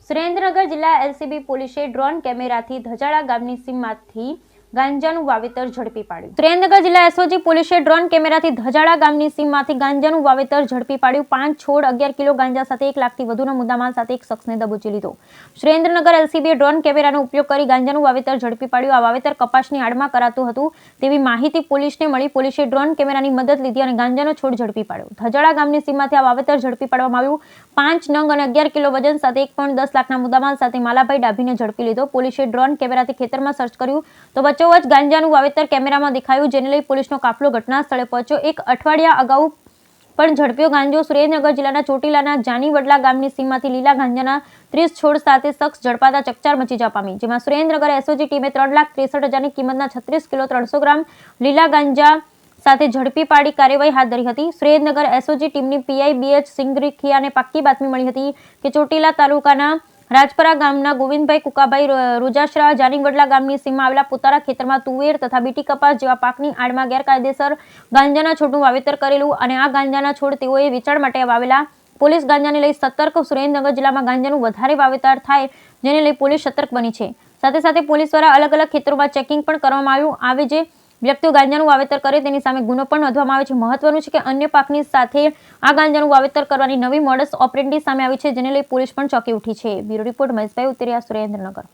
સુરેન્દ્રનગર જિલ્લા એલસીબી પોલીસે ડ્રોન કેમેરાથી ધજાળા ગામની સીમમાંથી ગાંજાનું વાવેતર ઝડપી પાડ્યું. સુરેન્દ્રનગર જિલ્લા એસઓજી પોલીસે ડ્રોન કેમેરાથી ધજાળા ગામની સીમમાંથી ગાંજાનું વાવેતર ઝડપી પાડ્યું. 5 છોડ 11 કિલો ગાંજા સાથે 1 લાખથી વધુનો મુદ્દામાલ સાથે એક શખ્સને દબોચી લીધો. સુરેન્દ્રનગર એલસીબીએ ડ્રોન કેમેરાનો ઉપયોગ કરી ગાંજાનું વાવેતર ઝડપી પાડ્યું. આ વાવેતર કપાસની આડમાં કરાતું હતું તેવી માહિતી પોલીસને મળી. પોલીસે ડ્રોન કેમેરાની મદદ લીધી અને ગાંજાનો છોડ ઝડપી પાડ્યો. ધજાળા ગામની સીમમાંથી આ વાવેતર ઝડપી પાડવામાં આવ્યું. 5 નંગ અને 11 કિલો વજન સાથે 1.10 લાખના મુદ્દામાલ સાથે માલાભાઈ ડાભીને ઝડપી લીધો. પોલીસે ડ્રોન કેમેરાથી ખેતરમાં સર્ચ કર્યું તો વચ્ચોવચ ગાંજાનું વાવેતર કેમેરામાં દેખાયું, જેને લઈ પોલીસનો કાફલો ઘટના સ્થળે પહોંચ્યો. એક અઠવાડિયા અગાઉ પણ ઝડપ્યો ગાંજો. સુરેન્દ્રનગર જિલ્લાના ચોટીલાના જાનીવડલા ગામની સીમમાંથી લીલા ગાંજાના 30 છોડ સાથે શખ્સ ઝડપાતા ચકચાર મચી જવા પામી, જેમાં સુરેન્દ્રનગર એસઓજી ટીમે 3,63,000ની કિંમતના 36 કિલો 300 ગ્રામ લીલા ગાંજા સાથે ઝડપી પાડી કાર્યવાહી હાથ ધરી હતી. સુરેન્દ્રનગર એસઓજી ટીમની પીઆઈ બીએચ સિંગરીખિયાને પાક્કી બાતમી મળી હતી કે ચોટીલા તાલુકાના રાજપરા ગામના ગોવિંદભાઈ કુકાભાઈ રોજાશરા જાનીવડલા ગામની સીમમાં આવેલા પોતાના ખેતરમાં તુવેર તથા બીટી કપાસ જેવા પાકની આડમાં ગેરકાયદેસર ગાંજાના છોડનું વાવેતર કરેલું અને આ ગાંજાના છોડ તેઓએ વેચાણ માટે વાવેલા. પોલીસ ગાંજાને લઈ સતર્ક. સુરેન્દ્રનગર જિલ્લામાં ગાંજાનું વધારે વાવેતર થાય, જેને લઈ પોલીસ સતર્ક બની છે. સાથે સાથે પોલીસ દ્વારા અલગ અલગ ખેતરોમાં ચેકિંગ પણ કરવામાં આવે. જે વ્યક્તિઓ ગાંજાનું વાવેતર કરે તેની સામે ગુનો પણ નોંધવામાં આવે છે. મહત્વનું છે કે અન્ય પાકની સાથે આ ગાંજાનું વાવેતર કરવાની નવી મોડસ ઓપરેન્ડી સામે આવી છે, જેને લઈ પોલીસ પણ ચોંકી ઉઠી છે. બ્યુરો રિપોર્ટ મહેશભાઈ ઉતરિયા, સુરેન્દ્રનગર.